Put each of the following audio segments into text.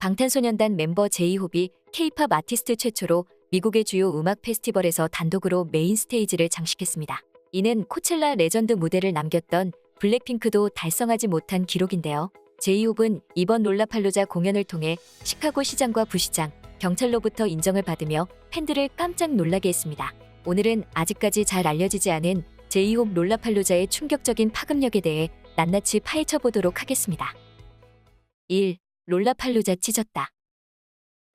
방탄소년단 멤버 제이홉이 K-팝 아티스트 최초로 미국의 주요 음악 페스티벌에서 단독으로 메인 스테이지를 장식했습니다. 이는 코첼라 레전드 무대를 남겼던 블랙핑크도 달성하지 못한 기록인데요. 제이홉은 이번 롤라팔로자 공연을 통해 시카고 시장과 부시장, 경찰로부터 인정을 받으며 팬들을 깜짝 놀라게 했습니다. 오늘은 아직까지 잘 알려지지 않은 제이홉 롤라팔로자의 충격적인 파급력에 대해 낱낱이 파헤쳐 보도록 하겠습니다. 1. 롤라팔로자 찢었다.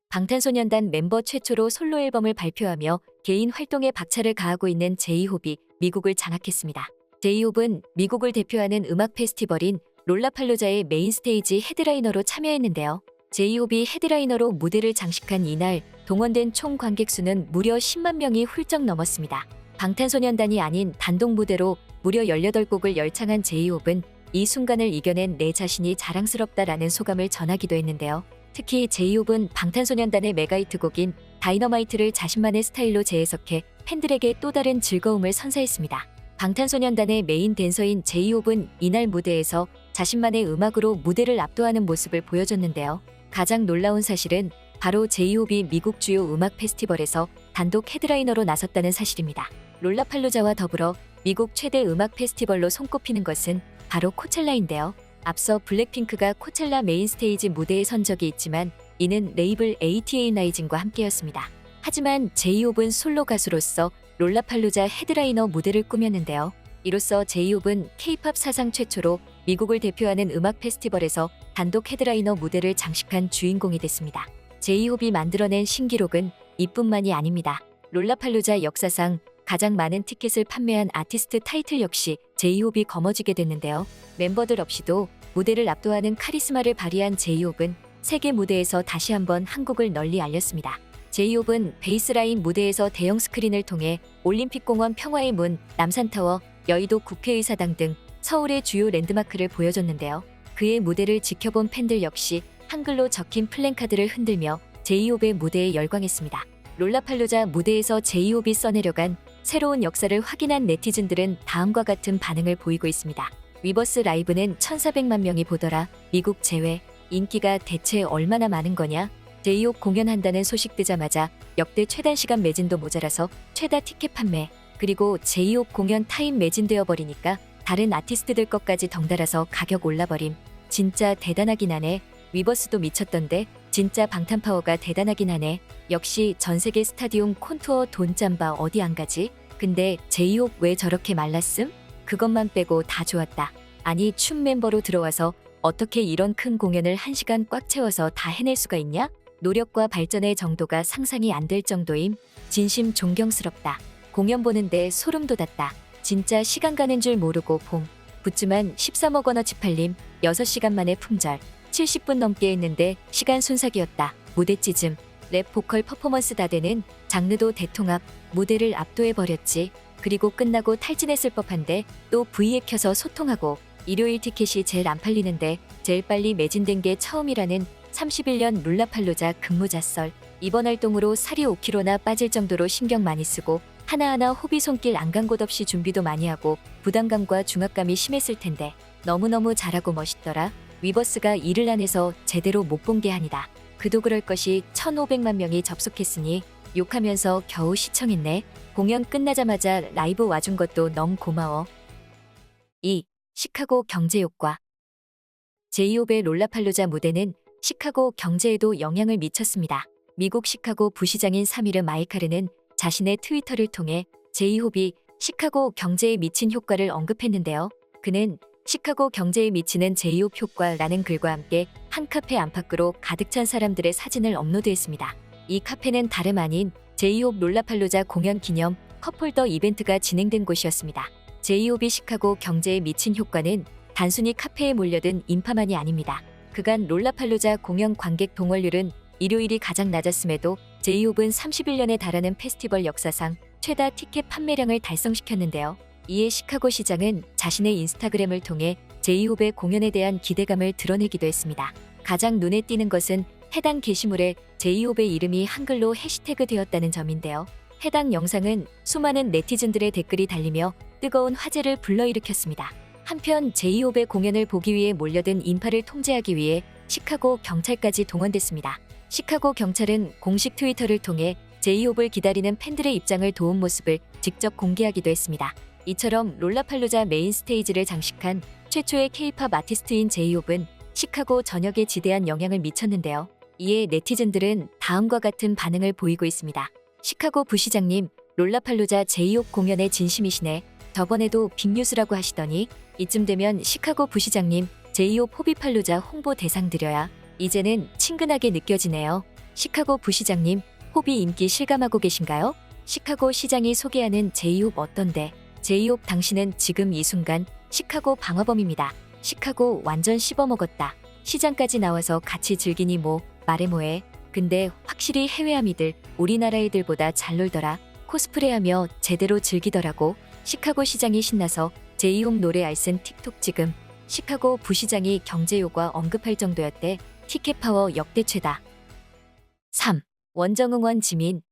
방탄소년단 멤버 최초로 솔로 앨범을 발표하며 개인 활동에 박차를 가하고 있는 제이홉이 미국을 장악했습니다. 제이홉은 미국을 대표하는 음악 페스티벌인 롤라팔로자의 메인 스테이지 헤드라이너로 참여했는데요. 제이홉이 헤드라이너로 무대를 장식한 이날 동원된 총 관객 수는 무려 10만 명이 훌쩍 넘었습니다. 방탄소년단이 아닌 단독 무대로 무려 18곡을 열창한 제이홉은 이 순간을 이겨낸 내 자신이 자랑스럽다라는 소감을 전하기도 했는데요. 특히 제이홉은 방탄소년단의 메가히트곡인 다이너마이트를 자신만의 스타일로 재해석해 팬들에게 또 다른 즐거움을 선사했습니다. 방탄소년단의 메인 댄서인 제이홉은 이날 무대에서 자신만의 음악으로 무대를 압도하는 모습을 보여줬는데요. 가장 놀라운 사실은 바로 제이홉이 미국 주요 음악 페스티벌에서 단독 헤드라이너로 나섰다는 사실입니다. 롤라팔로자와 더불어 미국 최대 음악 페스티벌로 손꼽히는 것은 바로 코첼라인데요. 앞서 블랙핑크가 코첼라 메인 스테이지 무대에 선 적이 있지만 이는 레이블 ATA 라이징과 함께였습니다. 하지만 제이홉은 솔로 가수로서 롤라팔로자 헤드라이너 무대를 꾸몄는데요. 이로써 제이홉은 K-팝 사상 최초로 미국을 대표하는 음악 페스티벌에서 단독 헤드라이너 무대를 장식한 주인공이 됐습니다. 제이홉이 만들어낸 신기록은 이뿐만이 아닙니다. 롤라팔로자 역사상 가장 많은 티켓을 판매한 아티스트 타이틀 역시 제이홉이 거머쥐게 됐는데요. 멤버들 없이도 무대를 압도하는 카리스마를 발휘한 제이홉은 세계 무대에서 다시 한번 한국을 널리 알렸습니다. 제이홉은 베이스라인 무대에서 대형 스크린을 통해 올림픽공원 평화의 문, 남산타워, 여의도 국회의사당 등 서울의 주요 랜드마크를 보여줬는데요. 그의 무대를 지켜본 팬들 역시 한글로 적힌 플랜카드를 흔들며 제이홉의 무대에 열광했습니다. 롤라팔로자 무대에서 제이홉이 써내려간 새로운 역사를 확인한 네티즌들은 다음과 같은 반응을 보이고 있습니다. 위버스 라이브는 1,400만 명이 보더라. 미국 제외. 인기가 대체 얼마나 많은 거냐? 제이홉 공연한다는 소식 뜨자마자 역대 최단 시간 매진도 모자라서 최다 티켓 판매, 그리고 제이홉 공연 타임 매진되어 버리니까 다른 아티스트들 것까지 덩달아서 가격 올라버림. 진짜 대단하긴 하네. 위버스도 미쳤던데 진짜 방탄파워가 대단하긴 하네. 역시 전세계 스타디움 콘투어 돈 짬바 어디 안 가지? 근데 제이홉 왜 저렇게 말랐음? 그것만 빼고 다 좋았다. 아니 춤 멤버로 들어와서 어떻게 이런 큰 공연을 1시간 꽉 채워서 다 해낼 수가 있냐? 노력과 발전의 정도가 상상이 안 될 정도임. 진심 존경스럽다. 공연 보는데 소름 돋았다. 진짜 시간 가는 줄 모르고 봄. 붓지만 13억 원어치 팔림. 6시간 만에 품절. 70분 넘게 했는데 시간 순삭이었다. 무대 찢음. 랩 보컬 퍼포먼스 다 되는 장르도 대통합. 무대를 압도해버렸지. 그리고 끝나고 탈진했을 법한데 또 V에 켜서 소통하고. 일요일 티켓이 제일 안 팔리는데 제일 빨리 매진된 게 처음이라는 31년 롤라팔로자 근무자썰. 이번 활동으로 살이 5kg나 빠질 정도로 신경 많이 쓰고 하나하나 호비 손길 안 간 곳 없이 준비도 많이 하고 부담감과 중압감이 심했을 텐데 너무너무 잘하고 멋있더라. 위버스가 일을 안 해서 제대로 못 본 게 아니다. 그도 그럴 것이 1,500만 명이 접속했으니 욕하면서 겨우 시청했네. 공연 끝나자마자 라이브 와준 것도 너무 고마워. 2. 시카고 경제 효과. 제이홉의 롤라팔로자 무대는 시카고 경제에도 영향을 미쳤습니다. 미국 시카고 부시장인 사미르 마이카르는 자신의 트위터를 통해 제이홉이 시카고 경제에 미친 효과를 언급했는데요. 그는 시카고 경제에 미치는 제이홉 효과라는 글과 함께 한 카페 안팎으로 가득 찬 사람들의 사진을 업로드했습니다. 이 카페는 다름 아닌 제이홉 롤라팔로자 공연 기념 컵홀더 이벤트가 진행된 곳이었습니다. 제이홉이 시카고 경제에 미친 효과는 단순히 카페에 몰려든 인파만이 아닙니다. 그간 롤라팔로자 공연 관객 동원률은 일요일이 가장 낮았음에도 제이홉은 31년에 달하는 페스티벌 역사상 최다 티켓 판매량을 달성시켰는데요. 이에 시카고 시장은 자신의 인스타그램을 통해 제이홉의 공연에 대한 기대감을 드러내기도 했습니다. 가장 눈에 띄는 것은 해당 게시물에 제이홉의 이름이 한글로 해시태그되었다는 점인데요. 해당 영상은 수많은 네티즌들의 댓글이 달리며 뜨거운 화제를 불러일으켰습니다. 한편 제이홉의 공연을 보기 위해 몰려든 인파를 통제하기 위해 시카고 경찰까지 동원됐습니다. 시카고 경찰은 공식 트위터를 통해 제이홉을 기다리는 팬들의 입장을 도운 모습을 직접 공개하기도 했습니다. 이처럼 롤라팔루자 메인 스테이지를 장식한 최초의 K-팝 아티스트인 제이홉은 시카고 전역에 지대한 영향을 미쳤는데요. 이에 네티즌들은 다음과 같은 반응을 보이고 있습니다. 시카고 부시장님, 롤라팔루자 제이홉 공연에 진심이시네. 저번에도 빅뉴스라고 하시더니 이쯤 되면 시카고 부시장님 제이홉 호비팔루자 홍보 대상 드려야 이제는 친근하게 느껴지네요. 시카고 부시장님, 호비 인기 실감하고 계신가요? 시카고 시장이 소개하는 제이홉 어떤데? 제이홉 당신은 지금 이 순간 시카고 방화범입니다. 시카고 완전 씹어먹었다. 시장까지 나와서 같이 즐기니 뭐 말해 뭐해. 근데 확실히 해외 아미들 우리나라 애들보다 잘 놀더라. 코스프레하며 제대로 즐기더라고. 시카고 시장이 신나서 제이홉 노래 알쓴 틱톡 지금. 시카고 부시장이 경제효과 언급할 정도였대. 티켓 파워 역대 최다. 3. 원정응원 지민.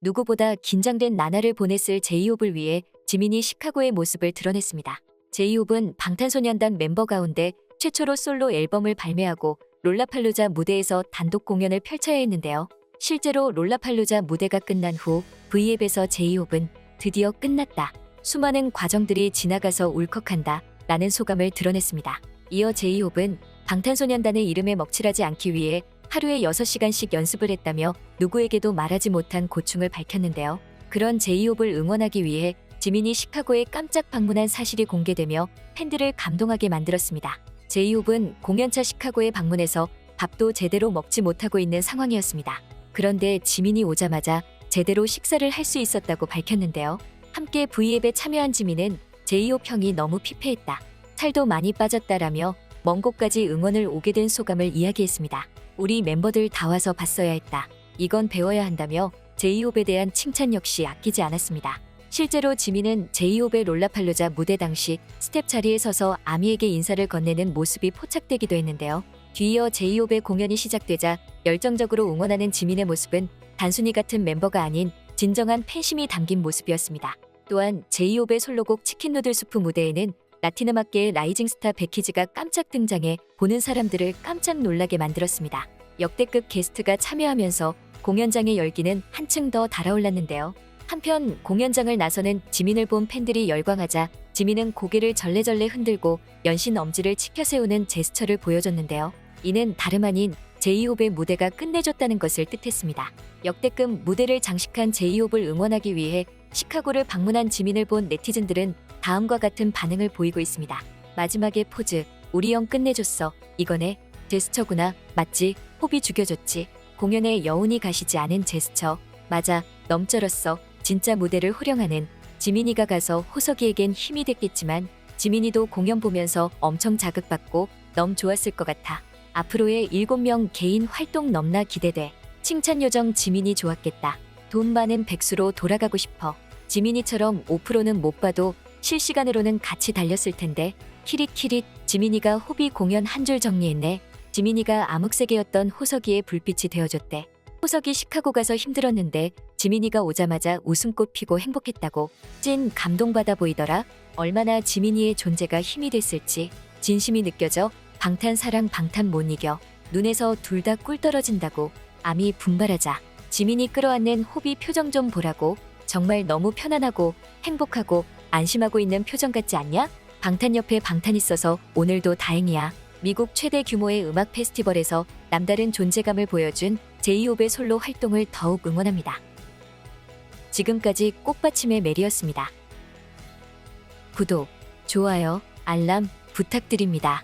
누구보다 긴장된 나날을 보냈을 제이홉을 위해 지민이 시카고의 모습을 드러냈습니다. 제이홉은 방탄소년단 멤버 가운데 최초로 솔로 앨범을 발매하고 롤라팔루자 무대에서 단독 공연을 펼쳐야 했는데요. 실제로 롤라팔루자 무대가 끝난 후 V앱에서 제이홉은 드디어 끝났다. 수많은 과정들이 지나가서 울컥한다. 라는 소감을 드러냈습니다. 이어 제이홉은 방탄소년단의 이름에 먹칠하지 않기 위해 하루에 6시간씩 연습을 했다며 누구에게도 말하지 못한 고충을 밝혔는데요. 그런 제이홉을 응원하기 위해 지민이 시카고에 깜짝 방문한 사실이 공개되며 팬들을 감동하게 만들었습니다. 제이홉은 공연차 시카고에 방문해서 밥도 제대로 먹지 못하고 있는 상황이었습니다. 그런데 지민이 오자마자 제대로 식사를 할 수 있었다고 밝혔는데요. 함께 V앱에 참여한 지민은 제이홉 형이 너무 피폐했다. 살도 많이 빠졌다라며 먼 곳까지 응원을 오게 된 소감을 이야기했습니다. 우리 멤버들 다 와서 봤어야 했다. 이건 배워야 한다며 제이홉에 대한 칭찬 역시 아끼지 않았습니다. 실제로 지민은 제이홉의 롤라팔루자 무대 당시 스텝 자리에 서서 아미에게 인사를 건네는 모습이 포착되기도 했는데요. 뒤이어 제이홉의 공연이 시작되자 열정적으로 응원하는 지민의 모습은 단순히 같은 멤버가 아닌 진정한 팬심이 담긴 모습이었습니다. 또한 제이홉의 솔로곡 치킨 누들 수프 무대에는 라틴음악계의 라이징 스타 베키즈가 깜짝 등장해 보는 사람들을 깜짝 놀라게 만들었습니다. 역대급 게스트가 참여하면서 공연장의 열기는 한층 더 달아올랐는데요. 한편 공연장을 나서는 지민을 본 팬들이 열광하자 지민은 고개를 절레절레 흔들고 연신 엄지를 치켜 세우는 제스처를 보여줬는데요. 이는 다름 아닌 제이홉의 무대가 끝내줬다는 것을 뜻했습니다. 역대급 무대를 장식한 제이홉을 응원하기 위해 시카고를 방문한 지민을 본 네티즌들은 다음과 같은 반응을 보이고 있습니다. 마지막에 포즈, 우리 형 끝내줬어. 이거네. 제스처구나. 맞지? 호비 죽여줬지. 공연에 여운이 가시지 않은 제스처. 맞아. 넘쩔었어. 진짜 무대를 호령하는. 지민이가 가서 호석이에겐 힘이 됐겠지만 지민이도 공연 보면서 엄청 자극받고 너무 좋았을 것 같아. 앞으로의 7명 개인 활동 넘나 기대돼. 칭찬 요정 지민이 좋았겠다. 돈 많은 백수로 돌아가고 싶어. 지민이처럼 5%는 못 봐도 실시간으로는 같이 달렸을 텐데. 키릿키릿. 지민이가 호비 공연 한 줄 정리했네. 지민이가 암흑색이었던 호석이의 불빛이 되어줬대. 호석이 시카고 가서 힘들었는데 지민이가 오자마자 웃음꽃 피고 행복했다고. 찐 감동받아 보이더라. 얼마나 지민이의 존재가 힘이 됐을지 진심이 느껴져. 방탄 사랑 방탄 못 이겨. 눈에서 둘 다 꿀 떨어진다고. 아미 분발하자. 지민이 끌어안는 호비 표정 좀 보라고. 정말 너무 편안하고 행복하고 안심하고 있는 표정 같지 않냐? 방탄 옆에 방탄 있어서 오늘도 다행이야. 미국 최대 규모의 음악 페스티벌에서 남다른 존재감을 보여준 제이홉의 솔로 활동을 더욱 응원합니다. 지금까지 꽃받침의 메리였습니다. 구독, 좋아요, 알람 부탁드립니다.